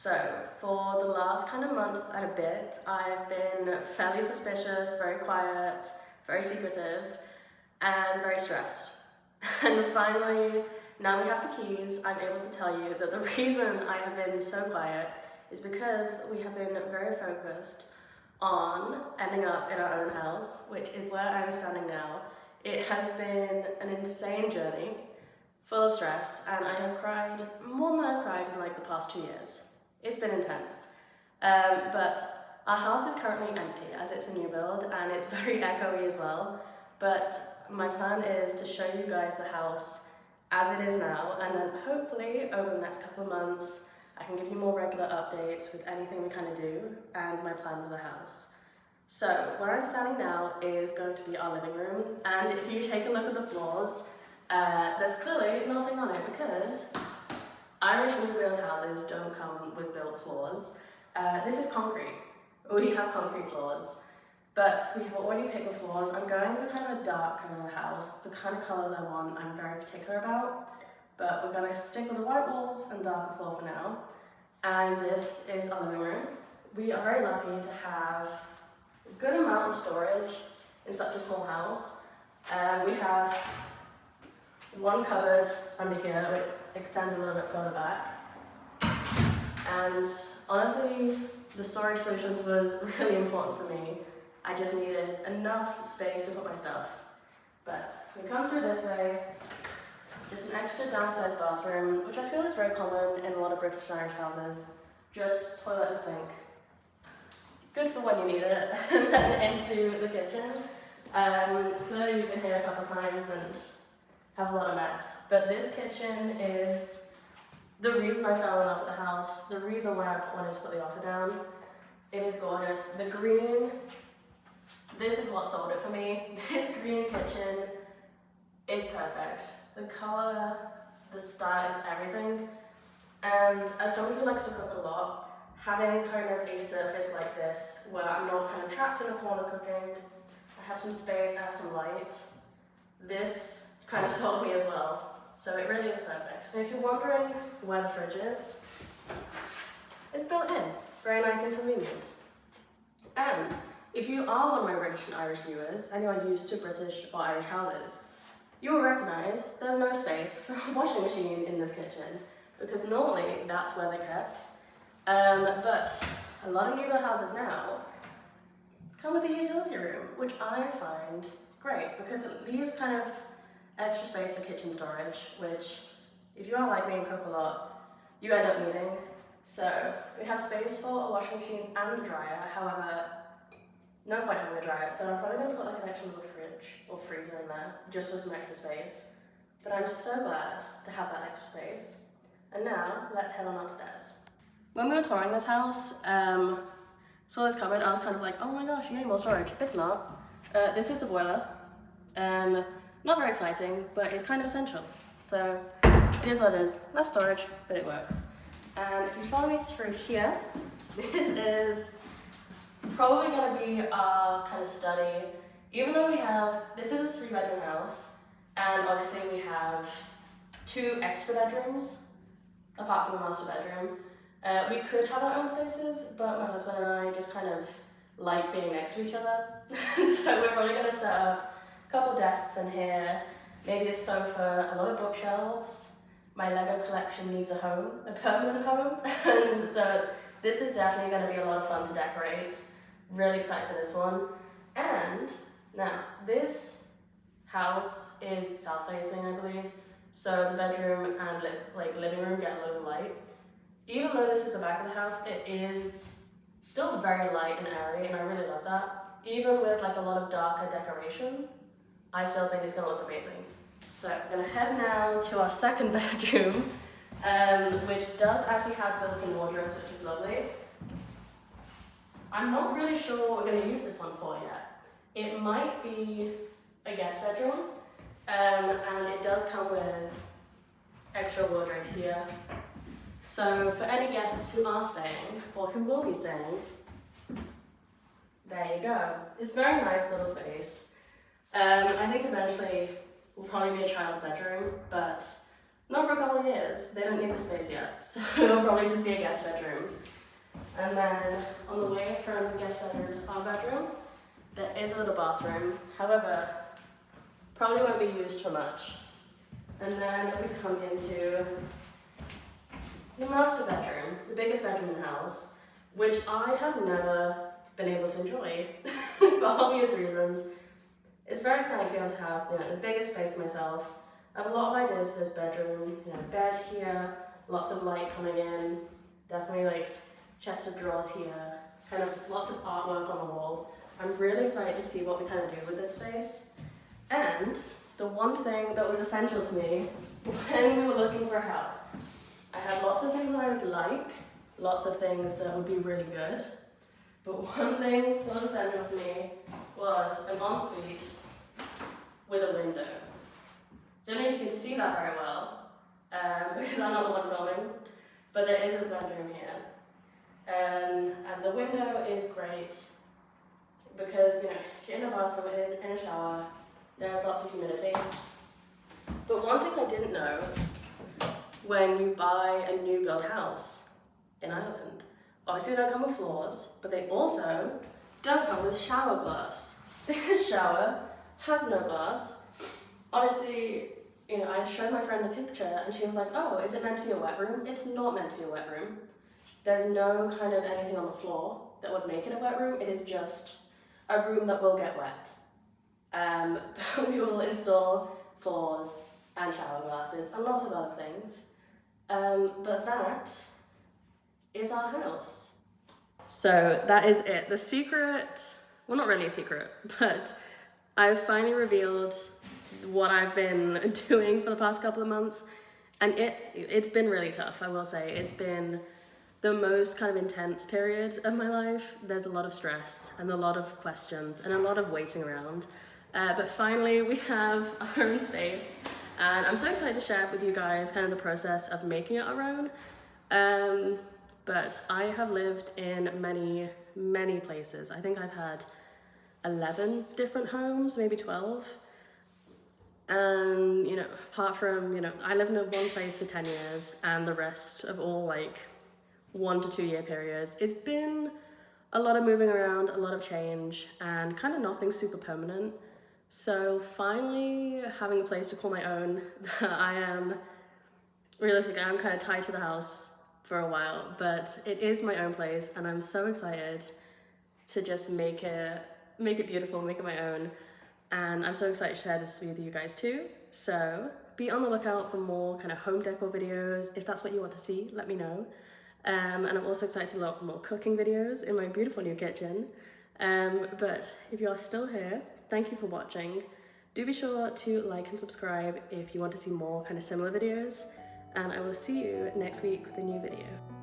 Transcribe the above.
So for the last kind of month and a bit, I've been fairly suspicious, very quiet, very secretive, and very stressed. And finally, now we have the keys, I'm able to tell you that the reason I have been so quiet is because we have been very focused on ending up in our own house, which is where I'm standing now. It has been an insane journey, full of stress, and I have cried more than I've cried in like the past 2 years. It's been intense. But our house is currently empty as it's a new build and it's very echoey as well. But my plan is to show you guys the house as it is now, and then hopefully over the next couple of months I can give you more regular updates with anything we kind of do and my plan for the house. So where I'm standing now is going to be our living room, and if you take a look at the floors, there's clearly nothing on it because Irish new build houses don't come with built floors. This is concrete. We have concrete floors, but we have already picked the floors. I'm going with kind of a darker house. The kind of colours I want, I'm very particular about, but we're going to stick with the white walls and darker floor for now. And this is our living room. We are very lucky to have a good amount of storage in such a small house. We have one cupboard under here which extends a little bit further back, and honestly the storage solutions was really important for me. I just needed enough space to put my stuff. But we come through this way, just an extra downstairs bathroom, which I feel is very common in a lot of British and Irish houses. Just toilet and sink. Good for when you need it. And then into the kitchen. Clearly you've been here a couple of times and have a lot of mess. But this kitchen is the reason I fell in love with the house, the reason why I wanted to put the offer down. It is gorgeous. The green, this is what sold it for me. This green kitchen is perfect. The colour, the style, it's everything. And as someone who likes to cook a lot, having kind of a surface like this where I'm not kind of trapped in a corner cooking, I have some space, I have some light, this kind of sold me as well. So it really is perfect. And if you're wondering where the fridge is, it's built in. Very nice and convenient. And if you are one of my British and Irish viewers, anyone used to British or Irish houses, you will recognise there's no space for a washing machine in this kitchen, because normally that's where they're kept. But a lot of new build houses now come with a utility room, which I find great because it leaves kind of extra space for kitchen storage, which if you are like me and cook a lot, you end up needing. So we have space for a washing machine and a dryer, however, no point having a dryer, so I'm probably going to put like an extra little fridge or freezer in there, just for some extra space. But I'm so glad to have that extra space. And now, let's head on upstairs. When we were touring this house, saw this cupboard, I was kind of like, oh my gosh, yay, more storage. It's not. This is the boiler. Not very exciting, but it's kind of essential. So, it is what it is. Less storage, but it works. And if you follow me through here, this is probably going to be our kind of study. Even though this is a 3-bedroom house, and obviously we have 2 extra bedrooms, apart from the master bedroom. We could have our own spaces, but my husband and I just kind of like being next to each other. So we're probably going to set up a couple desks in here, maybe a sofa, a lot of bookshelves. My Lego collection needs a home, a permanent home. And so this is definitely going to be a lot of fun to decorate. Really excited for this one. And now, this house is south-facing, I believe. So the bedroom and living room get a load of light. Even though this is the back of the house, it is still very light and airy, and I really love that. Even with like a lot of darker decoration, I still think it's going to look amazing. So we're going to head now to our second bedroom, which does actually have built-in wardrobes, which is lovely. I'm not really sure what we're going to use this one for yet. It might be a guest bedroom, and it does come with extra wardrobes here. So for any guests who are staying, or who will be staying, there you go. It's a very nice little space. I think eventually will probably be a child bedroom, but not for a couple of years. They don't need the space yet, so it'll probably just be a guest bedroom. And then on the way from guest bedroom to our bedroom, there is a little bathroom. However, probably won't be used for much. And then we come into the master bedroom, the biggest bedroom in the house, which I have never been able to enjoy for obvious reasons. It's very exciting to be able to have, you know, the biggest space for myself. I have a lot of ideas for this bedroom, you know, bed here, lots of light coming in, definitely like chest of drawers here, kind of lots of artwork on the wall. I'm really excited to see what we kind of do with this space. And the one thing that was essential to me when we were looking for a house, I had lots of things that I would like, lots of things that would be really good, but one thing that was essential for me was an ensuite with a window. Don't know if you can see that very well, because I'm not the one filming, but there is a bedroom here. And the window is great because, you know, if you're in a bathroom, in a shower, there's lots of humidity. But one thing I didn't know when you buy a new build house in Ireland, obviously they don't come with floors, but they also don't come with shower glass. This shower has no glass. Honestly, you know, I showed my friend a picture and she was like, oh, is it meant to be a wet room? It's not meant to be a wet room. There's no kind of anything on the floor that would make it a wet room. It is just a room that will get wet. We will install floors and shower glasses and lots of other things. But that is our house. So that is it. The secret, well, not really a secret, but I've finally revealed what I've been doing for the past couple of months. And it's been really tough, I will say. It's been the most kind of intense period of my life. There's a lot of stress and a lot of questions and a lot of waiting around. But finally we have our own space and I'm so excited to share with you guys kind of the process of making it our own. But I have lived in many, many places. I think I've had 11 different homes, maybe 12. And, you know, apart from, you know, I lived in one place for 10 years and the rest of all like 1 to 2 year periods. It's been a lot of moving around, a lot of change, and kind of nothing super permanent. So finally having a place to call my own, I am realistically, I'm kind of tied to the house for a while, but it is my own place and I'm so excited to just make it beautiful, make it my own. And I'm so excited to share this with you guys too. So be on the lookout for more kind of home decor videos. If that's what you want to see, let me know. And I'm also excited to look more cooking videos in my beautiful new kitchen. But if you are still here, thank you for watching. Do be sure to like and subscribe if you want to see more kind of similar videos. And I will see you next week with a new video.